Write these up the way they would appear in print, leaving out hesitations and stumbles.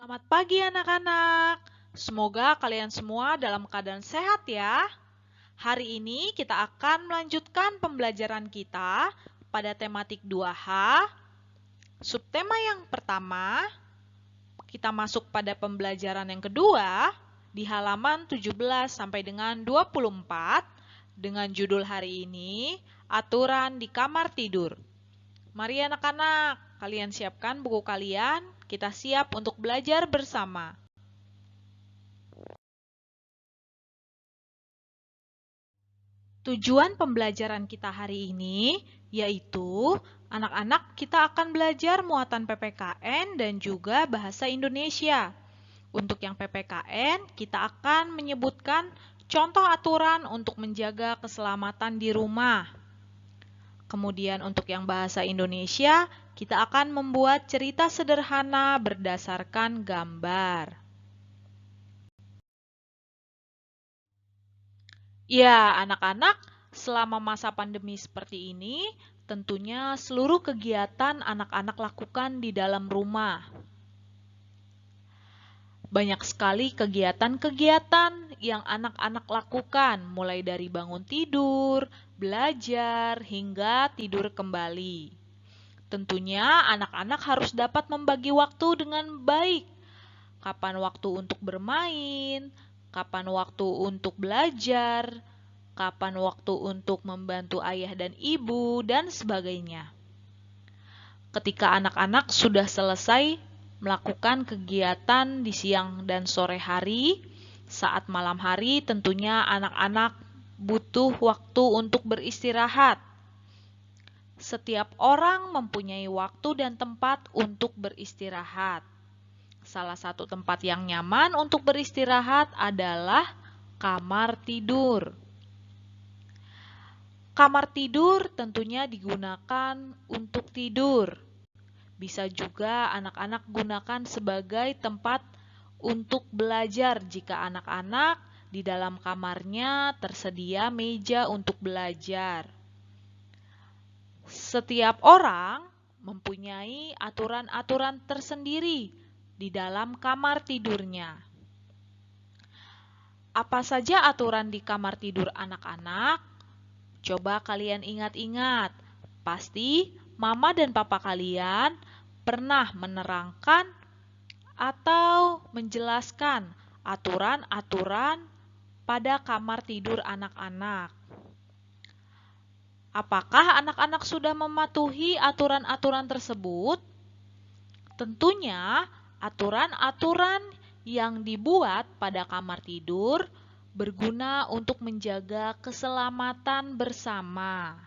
Selamat pagi anak-anak. Semoga kalian semua dalam keadaan sehat ya. Hari ini kita akan melanjutkan pembelajaran kita pada tematik 2H. Subtema yang pertama, kita masuk pada pembelajaran yang kedua di halaman 17 sampai dengan 24 dengan judul hari ini, Aturan di Kamar Tidur. Mari anak-anak, kalian siapkan buku kalian, kita siap untuk belajar bersama. Tujuan pembelajaran kita hari ini yaitu anak-anak kita akan belajar muatan PPKN dan juga bahasa Indonesia. Untuk yang PPKN, kita akan menyebutkan contoh aturan untuk menjaga keselamatan di rumah. Kemudian untuk yang bahasa Indonesia, kita akan membuat cerita sederhana berdasarkan gambar. Ya, anak-anak, selama masa pandemi seperti ini, tentunya seluruh kegiatan anak-anak lakukan di dalam rumah. Banyak sekali kegiatan-kegiatan yang anak-anak lakukan, mulai dari bangun tidur, belajar, hingga tidur kembali. Tentunya anak-anak harus dapat membagi waktu dengan baik. Kapan waktu untuk bermain, kapan waktu untuk belajar, kapan waktu untuk membantu ayah dan ibu, dan sebagainya. Ketika anak-anak sudah selesai melakukan kegiatan di siang dan sore hari, saat malam hari tentunya anak-anak butuh waktu untuk beristirahat. Setiap orang mempunyai waktu dan tempat untuk beristirahat. Salah satu tempat yang nyaman untuk beristirahat adalah kamar tidur. Kamar tidur tentunya digunakan untuk tidur. Bisa juga anak-anak gunakan sebagai tempat untuk belajar jika anak-anak di dalam kamarnya tersedia meja untuk belajar. Setiap orang mempunyai aturan-aturan tersendiri di dalam kamar tidurnya. Apa saja aturan di kamar tidur anak-anak? Coba kalian ingat-ingat. Pasti mama dan papa kalian pernah menerangkan atau menjelaskan aturan-aturan pada kamar tidur anak-anak. Apakah anak-anak sudah mematuhi aturan-aturan tersebut? Tentunya aturan-aturan yang dibuat pada kamar tidur berguna untuk menjaga keselamatan bersama.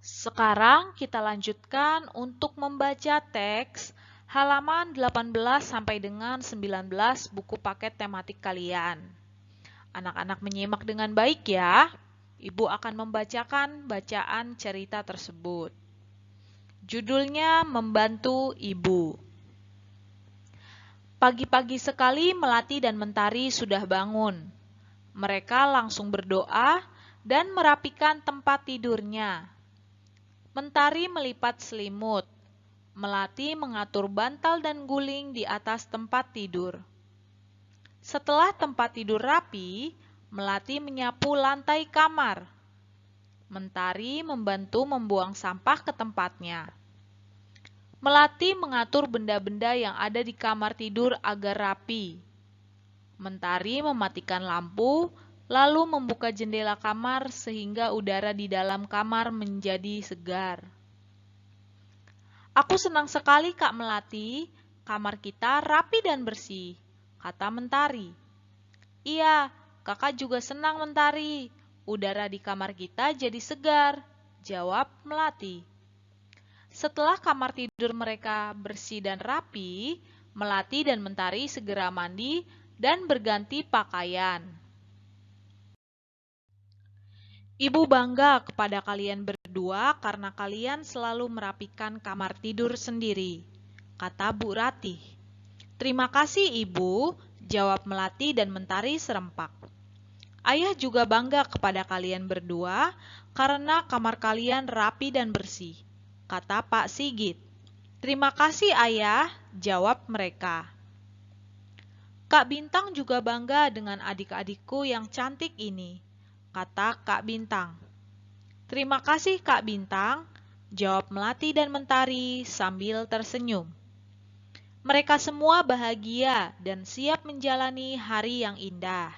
Sekarang kita lanjutkan untuk membaca teks halaman 18 sampai dengan 19 buku paket tematik kalian. Anak-anak menyimak dengan baik ya. Ibu akan membacakan bacaan cerita tersebut. Judulnya Membantu Ibu. Pagi-pagi sekali Melati dan Mentari sudah bangun. Mereka langsung berdoa dan merapikan tempat tidurnya. Mentari melipat selimut. Melati mengatur bantal dan guling di atas tempat tidur. Setelah tempat tidur rapi, Melati menyapu lantai kamar. Mentari membantu membuang sampah ke tempatnya. Melati mengatur benda-benda yang ada di kamar tidur agar rapi. Mentari mematikan lampu, lalu membuka jendela kamar sehingga udara di dalam kamar menjadi segar. Aku senang sekali Kak Melati, kamar kita rapi dan bersih, kata Mentari. Iya, kakak juga senang Mentari, udara di kamar kita jadi segar, jawab Melati. Setelah kamar tidur mereka bersih dan rapi, Melati dan Mentari segera mandi dan berganti pakaian. Ibu bangga kepada kalian berdua karena kalian selalu merapikan kamar tidur sendiri, kata Bu Ratih. Terima kasih Ibu, jawab Melati dan Mentari serempak. Ayah juga bangga kepada kalian berdua karena kamar kalian rapi dan bersih. kata Pak Sigit. Terima kasih ayah, jawab mereka. Kak Bintang juga bangga dengan adik-adikku yang cantik ini, kata Kak Bintang. Terima kasih Kak Bintang, jawab Melati dan Mentari sambil tersenyum. Mereka semua bahagia dan siap menjalani hari yang indah.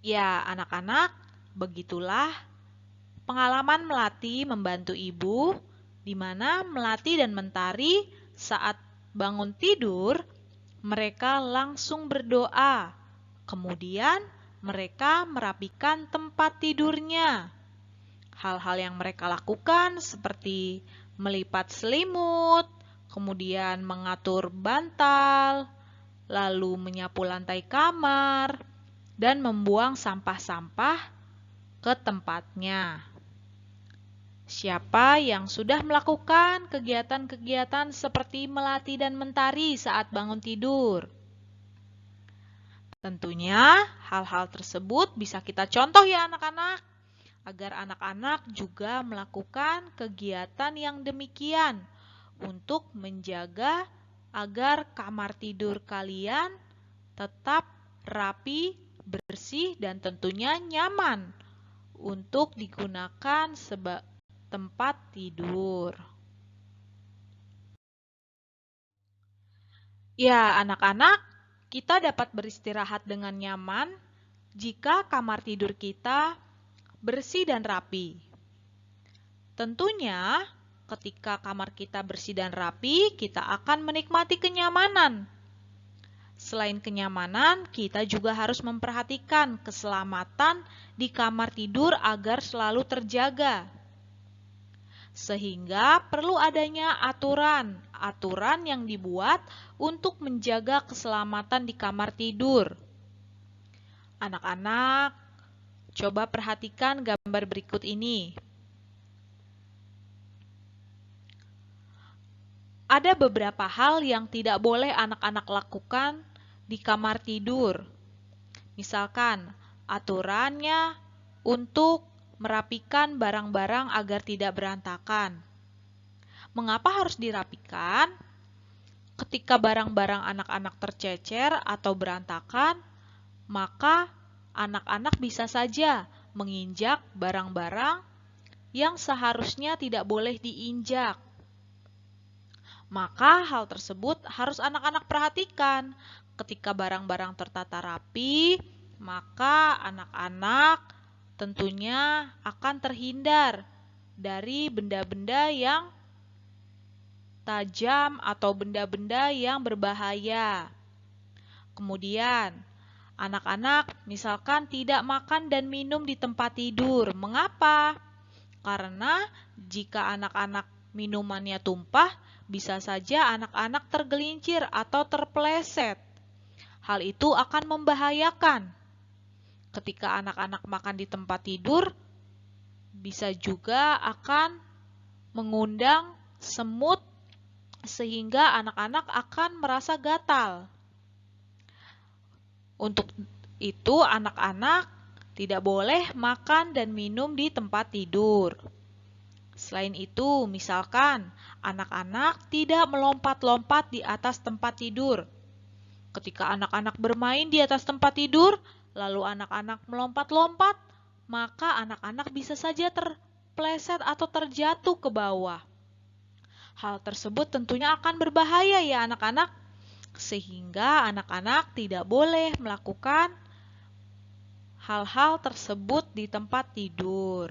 Ya, anak-anak, begitulah pengalaman Melati membantu ibu, di mana Melati dan Mentari saat bangun tidur, mereka langsung berdoa. Kemudian mereka merapikan tempat tidurnya. Hal-hal yang mereka lakukan seperti melipat selimut, kemudian mengatur bantal, lalu menyapu lantai kamar, dan membuang sampah-sampah ke tempatnya. Siapa yang sudah melakukan kegiatan-kegiatan seperti Melati dan Mentari saat bangun tidur? Tentunya hal-hal tersebut bisa kita contoh ya anak-anak, agar anak-anak juga melakukan kegiatan yang demikian untuk menjaga agar kamar tidur kalian tetap rapi, bersih, dan tentunya nyaman untuk digunakan sebagai tempat tidur. Ya, anak-anak, kita dapat beristirahat dengan nyaman jika kamar tidur kita bersih dan rapi. Tentunya, ketika kamar kita bersih dan rapi, kita akan menikmati kenyamanan. Selain kenyamanan, kita juga harus memperhatikan keselamatan di kamar tidur agar selalu terjaga. Sehingga perlu adanya aturan yang dibuat untuk menjaga keselamatan di kamar tidur. Anak-anak, coba perhatikan gambar berikut ini. Ada beberapa hal yang tidak boleh anak-anak lakukan di kamar tidur. Misalkan, aturannya untuk merapikan barang-barang agar tidak berantakan. Mengapa harus dirapikan? Ketika barang-barang anak-anak tercecer atau berantakan, maka anak-anak bisa saja menginjak barang-barang yang seharusnya tidak boleh diinjak. Maka hal tersebut harus anak-anak perhatikan. Ketika barang-barang tertata rapi, maka anak-anak tentunya akan terhindar dari benda-benda yang tajam atau benda-benda yang berbahaya. Kemudian, anak-anak misalkan tidak makan dan minum di tempat tidur. Mengapa? Karena jika anak-anak minumannya tumpah, bisa saja anak-anak tergelincir atau terpeleset. Hal itu akan membahayakan. Ketika anak-anak makan di tempat tidur, bisa juga akan mengundang semut sehingga anak-anak akan merasa gatal. Untuk itu, anak-anak tidak boleh makan dan minum di tempat tidur. Selain itu, misalkan anak-anak tidak melompat-lompat di atas tempat tidur. Ketika anak-anak bermain di atas tempat tidur, lalu anak-anak melompat-lompat, maka anak-anak bisa saja terpleset atau terjatuh ke bawah. Hal tersebut tentunya akan berbahaya ya anak-anak, sehingga anak-anak tidak boleh melakukan hal-hal tersebut di tempat tidur.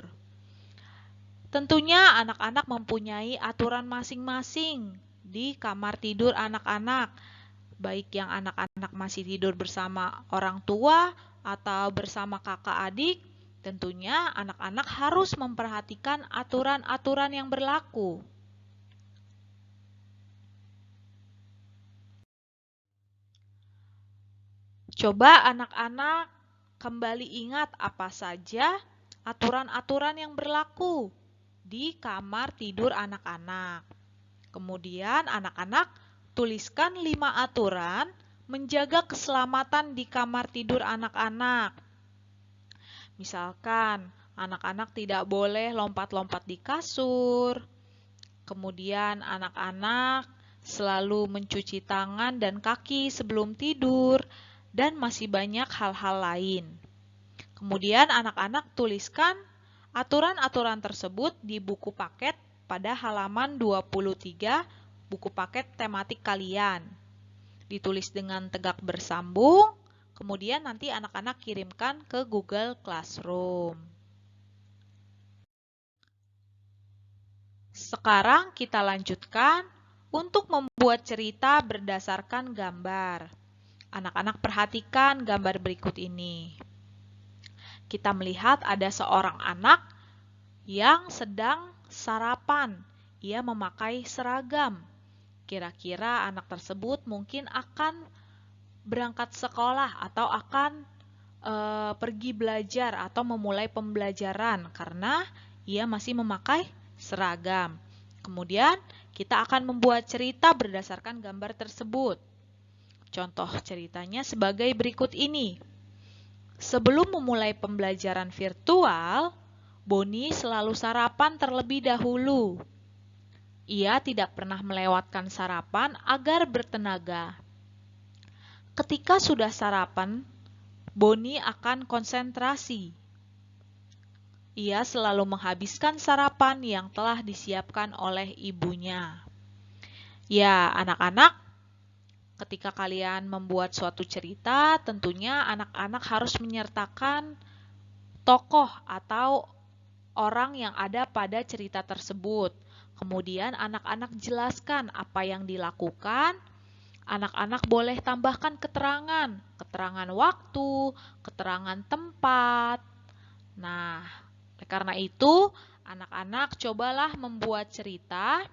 Tentunya anak-anak mempunyai aturan masing-masing di kamar tidur anak-anak, baik yang anak-anak masih tidur bersama orang tua atau bersama kakak adik. Tentunya anak-anak harus memperhatikan aturan-aturan yang berlaku. Coba anak-anak kembali ingat apa saja aturan-aturan yang berlaku di kamar tidur anak-anak. Kemudian anak-anak tuliskan 5 aturan menjaga keselamatan di kamar tidur anak-anak. Misalkan, anak-anak tidak boleh lompat-lompat di kasur, Kemudian anak-anak selalu mencuci tangan dan kaki sebelum tidur, dan masih banyak hal-hal lain. Kemudian anak-anak tuliskan aturan-aturan tersebut di buku paket pada halaman 23 buku paket tematik kalian. Ditulis dengan tegak bersambung, kemudian nanti anak-anak kirimkan ke Google Classroom. Sekarang kita lanjutkan untuk membuat cerita berdasarkan gambar. Anak-anak perhatikan gambar berikut ini. Kita melihat ada seorang anak yang sedang sarapan. Ia memakai seragam. Kira-kira anak tersebut mungkin akan berangkat sekolah atau akan pergi belajar atau memulai pembelajaran karena ia masih memakai seragam. Kemudian kita akan membuat cerita berdasarkan gambar tersebut. Contoh ceritanya sebagai berikut ini. Sebelum memulai pembelajaran virtual, Boni selalu sarapan terlebih dahulu. Ia tidak pernah melewatkan sarapan agar bertenaga. Ketika sudah sarapan, Boni akan konsentrasi. Ia selalu menghabiskan sarapan yang telah disiapkan oleh ibunya. Ya, anak-anak, ketika kalian membuat suatu cerita, tentunya anak-anak harus menyertakan tokoh atau orang yang ada pada cerita tersebut. Kemudian anak-anak jelaskan apa yang dilakukan. Anak-anak boleh tambahkan keterangan waktu, keterangan tempat. Nah, karena itu anak-anak cobalah membuat cerita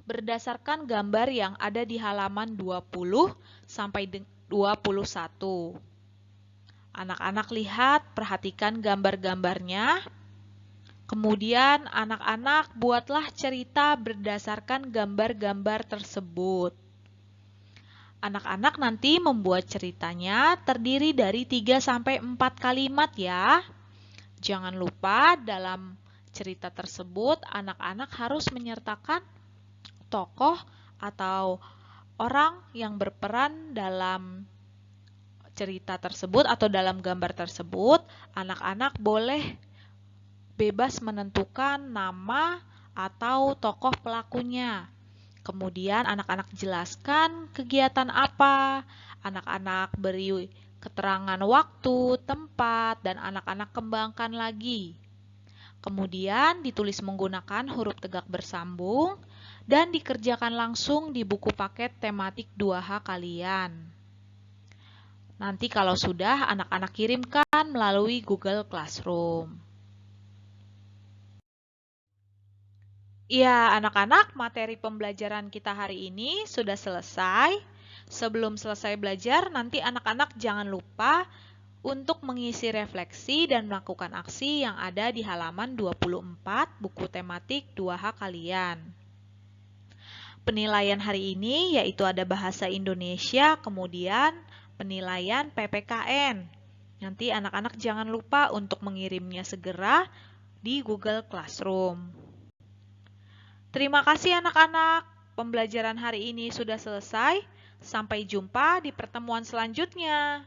berdasarkan gambar yang ada di halaman 20 sampai 21. Anak-anak lihat, perhatikan gambar-gambarnya. Kemudian anak-anak buatlah cerita berdasarkan gambar-gambar tersebut. Anak-anak nanti membuat ceritanya terdiri dari 3 sampai 4 kalimat ya. Jangan lupa dalam cerita tersebut anak-anak harus menyertakan tokoh atau orang yang berperan dalam cerita tersebut atau dalam gambar tersebut. Anak-anak boleh bebas menentukan nama atau tokoh pelakunya. Kemudian anak-anak jelaskan kegiatan apa, anak-anak beri keterangan waktu, tempat, dan anak-anak kembangkan lagi. Kemudian ditulis menggunakan huruf tegak bersambung dan dikerjakan langsung di buku paket tematik 2H kalian. Nanti kalau sudah, anak-anak kirimkan melalui Google Classroom. Ya, anak-anak, materi pembelajaran kita hari ini sudah selesai. Sebelum selesai belajar, nanti anak-anak jangan lupa untuk mengisi refleksi dan melakukan aksi yang ada di halaman 24 buku tematik 2H kalian. Penilaian hari ini yaitu ada bahasa Indonesia, kemudian penilaian PPKN. Nanti anak-anak jangan lupa untuk mengirimnya segera di Google Classroom. Terima kasih anak-anak, pembelajaran hari ini sudah selesai. Sampai jumpa di pertemuan selanjutnya.